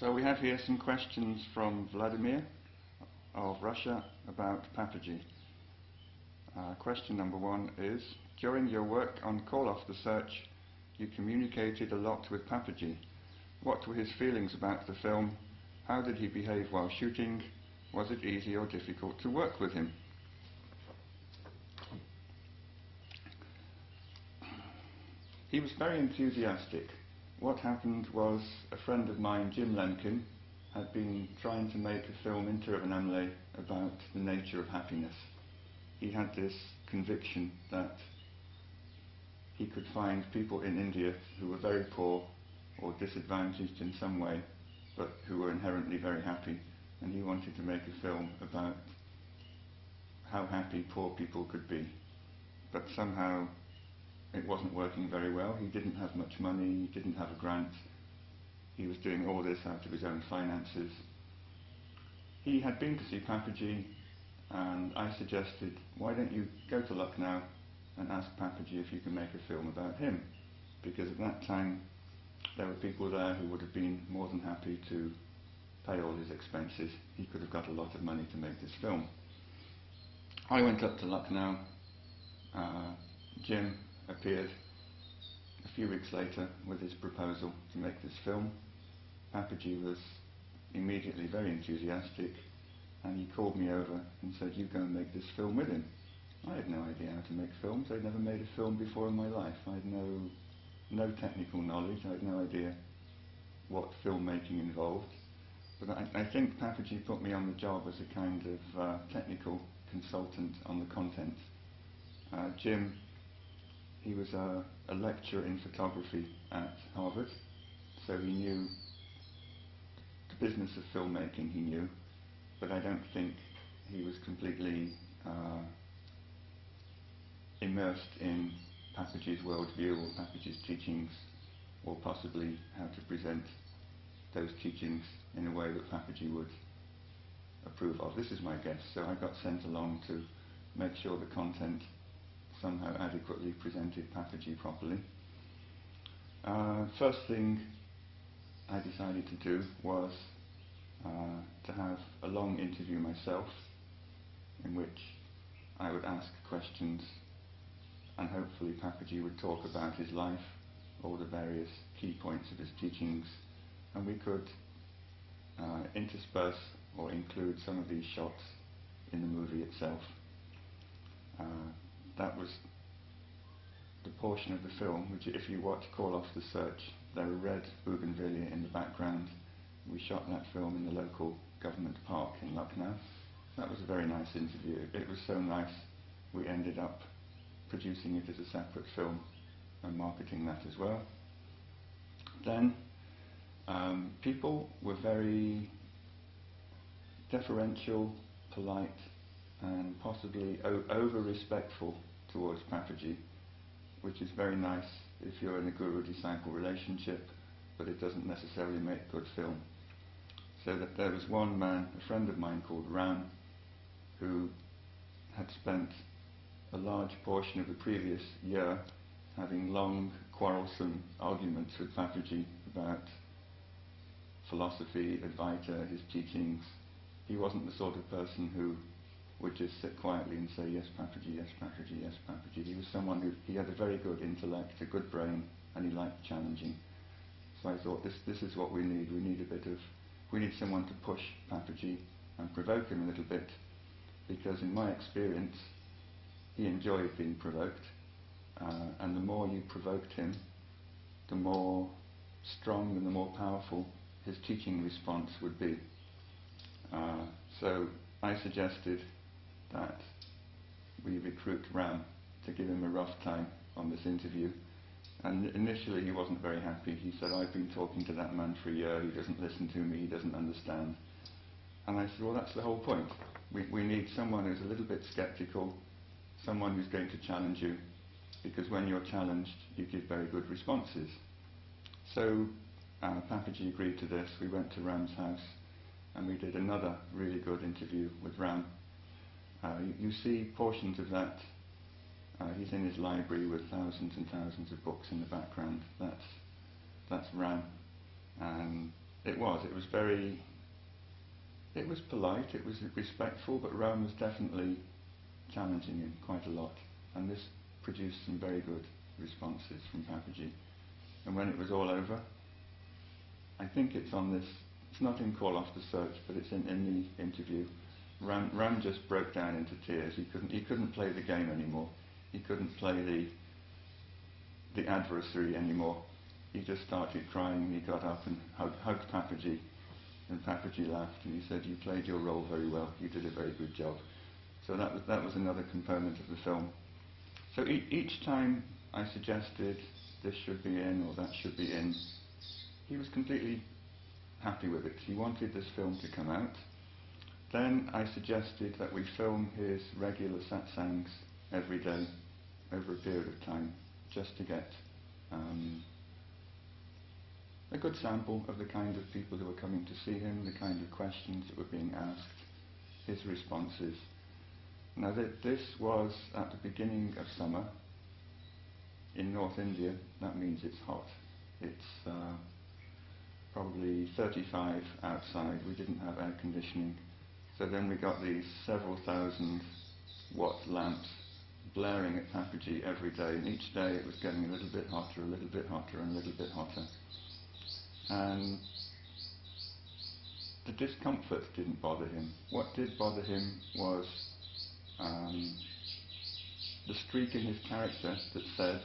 So we have here some questions from Vladimir of Russia about Papaji. Question number 1 is, during your work on Call Off the Search, you communicated a lot with Papaji. What were his feelings about the film? How did he behave while shooting? Was it easy or difficult to work with him? He was very enthusiastic. What happened was a friend of mine, Jim Lemkin, had been trying to make a film in Tiruvannamalai about the nature of happiness. He had this conviction that he could find people in India who were very poor or disadvantaged in some way, but who were inherently very happy, and he wanted to make a film about how happy poor people could be. But somehow it wasn't working very well. He didn't have much money, he didn't have a grant. He was doing all this out of his own finances. He had been to see Papaji, and I suggested, why don't you go to Lucknow and ask Papaji if you can make a film about him? Because at that time there were people there who would have been more than happy to pay all his expenses. He could have got a lot of money to make this film. I went up to Lucknow. Jim appeared a few weeks later with his proposal to make this film. Papaji was immediately very enthusiastic, and he called me over and said, you go and make this film with him. I had no idea how to make films. I'd never made a film before in my life. I had no technical knowledge. I had no idea what filmmaking involved. But I think Papaji put me on the job as a kind of technical consultant on the content. Jim, he was a lecturer in photography at Harvard, so he knew the business of filmmaking, he knew, but I don't think he was completely immersed in Papaji's worldview or Papaji's teachings, or possibly how to present those teachings in a way that Papaji would approve of. This is my guess, so I got sent along to make sure the content somehow adequately presented Papaji properly. First thing I decided to do was to have a long interview myself, in which I would ask questions, and hopefully Papaji would talk about his life, all the various key points of his teachings, and we could intersperse or include some of these shots in the movie itself. That was the portion of the film which, if you watch Call Off the Search, there are red bougainvillea in the background. We shot that film in the local government park in Lucknow. That was a very nice interview. It was so nice we ended up producing it as a separate film and marketing that as well. Then people were very deferential, polite, and possibly over-respectful towards Papaji, which is very nice if you're in a guru-disciple relationship, but it doesn't necessarily make good film. So that there was one man, a friend of mine called Ram, who had spent a large portion of the previous year having long, quarrelsome arguments with Papaji about philosophy, Advaita, his teachings. He wasn't the sort of person who would just sit quietly and say, yes, Papaji, yes, Papaji, yes, Papaji. He was someone he had a very good intellect, a good brain, and he liked challenging. So I thought, this is what we need. We need someone to push Papaji and provoke him a little bit, because in my experience, he enjoyed being provoked, and the more you provoked him, the more strong and the more powerful his teaching response would be. So I suggested that we recruit Ram to give him a rough time on this interview. And initially he wasn't very happy. He said, I've been talking to that man for a year, he doesn't listen to me, he doesn't understand. And I said, well, that's the whole point. We need someone who's a little bit skeptical, someone who's going to challenge you, because when you're challenged, you give very good responses. So Papaji agreed to this. We went to Ram's house, and we did another really good interview with Ram. You see portions of that. He's in his library with thousands and thousands of books in the background. That's Ram. And It was. It was polite, it was respectful, but Rome was definitely challenging him quite a lot. And this produced some very good responses from Papaji. And when it was all over, I think it's on this, it's not in Call Off the Search, but it's in the interview. Ram just broke down into tears. He couldn't play the game anymore. He couldn't play the adversary anymore. He just started crying. He got up and hugged Papaji, and Papaji laughed and he said, "You played your role very well. You did a very good job." So that was another component of the film. So each time I suggested this should be in or that should be in, he was completely happy with it. He wanted this film to come out. Then I suggested that we film his regular satsangs every day over a period of time, just to get a good sample of the kind of people who were coming to see him, the kind of questions that were being asked, his responses. Now this was at the beginning of summer. In North India, that means it's hot. It's probably 35 outside. We didn't have air conditioning. So then we got these several thousand watt lamps blaring at Papaji every day, and each day it was getting a little bit hotter, a little bit hotter, and a little bit hotter. And the discomfort didn't bother him. What did bother him was the streak in his character that said,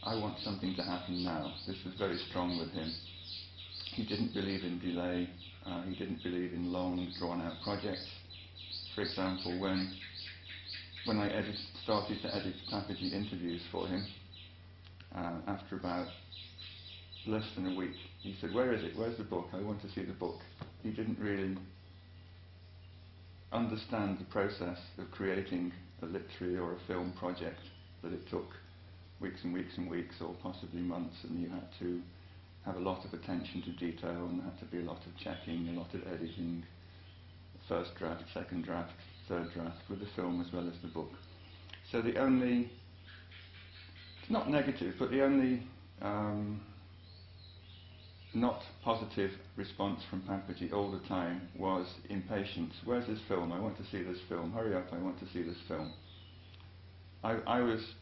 "I want something to happen now." This was very strong with him. He didn't believe in delay. He didn't believe in long, drawn-out projects. For example, when I started to edit Papaji interviews for him, after about less than a week, he said, "Where is it? Where's the book? I want to see the book." He didn't really understand the process of creating a literary or a film project, that it took weeks and weeks and weeks, or possibly months, and you had to have a lot of attention to detail, and there had to be a lot of checking, a lot of editing, first draft, second draft, third draft, with the film as well as the book. So the only, it's not negative, but the only not positive response from Papaji all the time was impatience. "Where's this film? I want to see this film. Hurry up, I want to see this film." I was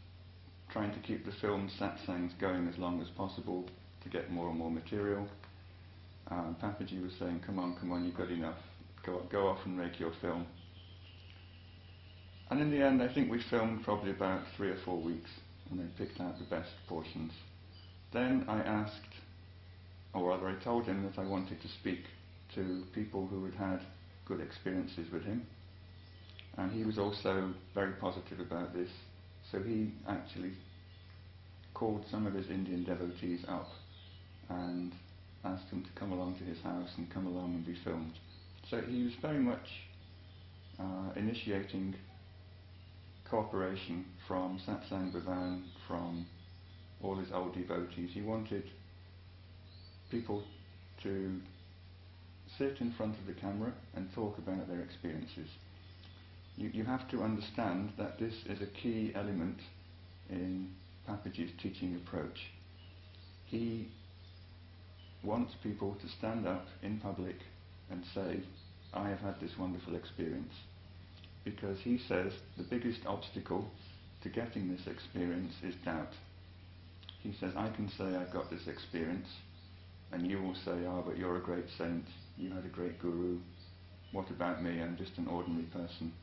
trying to keep the film satsangs going as long as possible to get more and more material. Papaji was saying, come on, you've got enough. Go off and make your film." And in the end, I think we filmed probably about 3 or 4 weeks, and then picked out the best portions. Then I asked, or rather I told him that I wanted to speak to people who had had good experiences with him, and he was also very positive about this. So he actually called some of his Indian devotees up and asked them to come along to his house and come along and be filmed. So he was very much initiating cooperation from Satsang Bhavan, from all his old devotees. He wanted people to sit in front of the camera and talk about their experiences. You have to understand that this is a key element in Papaji's teaching approach. He wants people to stand up in public and say, "I have had this wonderful experience," because he says the biggest obstacle to getting this experience is doubt. He says, "I can say I've got this experience, and you will say, oh, but you're a great saint, you had a great guru, what about me, I'm just an ordinary person."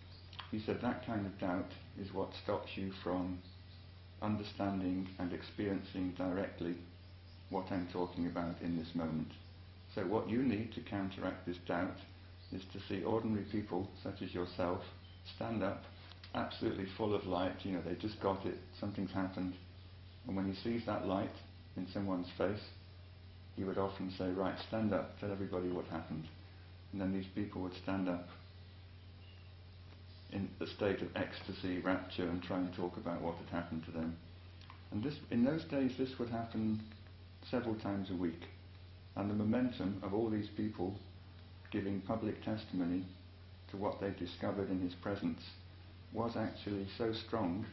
He said that kind of doubt is what stops you from understanding and experiencing directly what I'm talking about in this moment. So what you need to counteract this doubt is to see ordinary people such as yourself stand up, absolutely full of light, they just got it, something's happened, and when he sees that light in someone's face, he would often say, "Right, stand up, tell everybody what happened." And then these people would stand up in a state of ecstasy, rapture, and try and talk about what had happened to them. And in those days this would happen several times a week, and the momentum of all these people giving public testimony to what they discovered in his presence was actually so strong,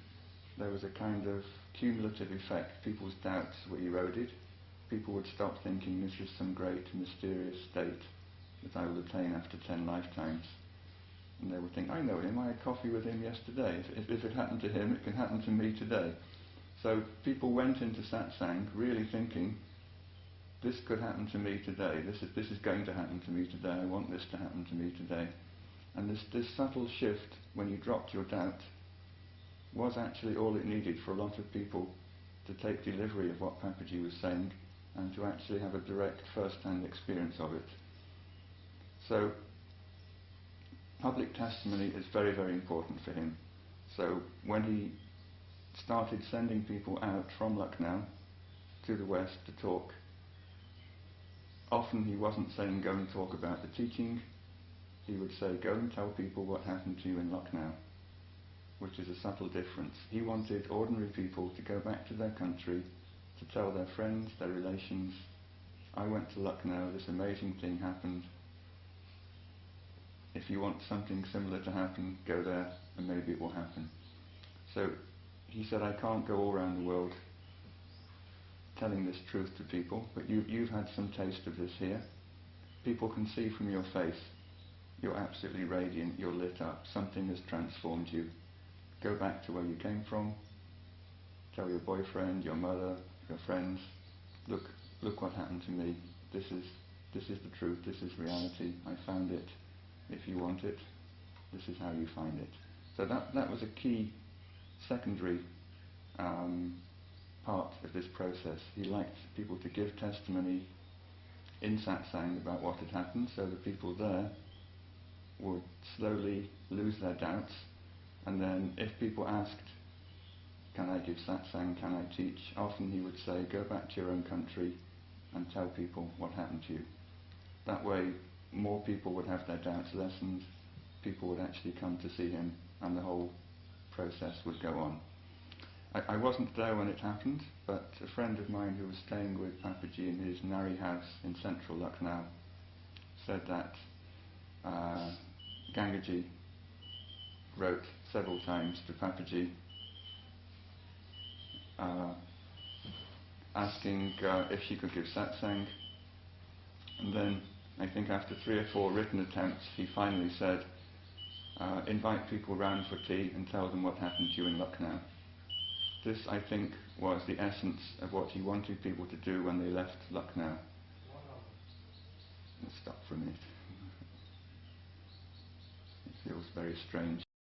there was a kind of cumulative effect. People's doubts were eroded, people would stop thinking this is some great mysterious state that I will attain after 10 lifetimes. And they would think, I know him, I had coffee with him yesterday. If it happened to him, it can happen to me today. So people went into satsang really thinking, this could happen to me today, this is going to happen to me today, I want this to happen to me today. And this subtle shift, when you dropped your doubt, was actually all it needed for a lot of people to take delivery of what Papaji was saying and to actually have a direct first-hand experience of it. So public testimony is very, very important for him. So when he started sending people out from Lucknow to the West to talk, often he wasn't saying go and talk about the teaching, he would say go and tell people what happened to you in Lucknow, which is a subtle difference. He wanted ordinary people to go back to their country, to tell their friends, their relations, I went to Lucknow, this amazing thing happened. If you want something similar to happen, go there and maybe it will happen. So he said, I can't go all around the world telling this truth to people, but you've had some taste of this here. People can see from your face, you're absolutely radiant, you're lit up, something has transformed you. Go back to where you came from, tell your boyfriend, your mother, your friends, look what happened to me, this is the truth, this is reality, I found it, if you want it, this is how you find it. So that was a key secondary part of this process. He liked people to give testimony in satsang about what had happened, so the people there would slowly lose their doubts, and then if people asked, can I give satsang, can I teach, often he would say, go back to your own country and tell people what happened to you. That way more people would have their doubts lessened, people would actually come to see him, and the whole process would go on. I wasn't there when it happened, but a friend of mine who was staying with Papaji in his Nari house in central Lucknow said that Gangaji wrote several times to Papaji asking if she could give satsang, and then I think after 3 or 4 written attempts he finally said, invite people round for tea and tell them what happened to you in Lucknow. This, I think, was the essence of what he wanted people to do when they left Lucknow. Let's stop for a minute. It feels very strange.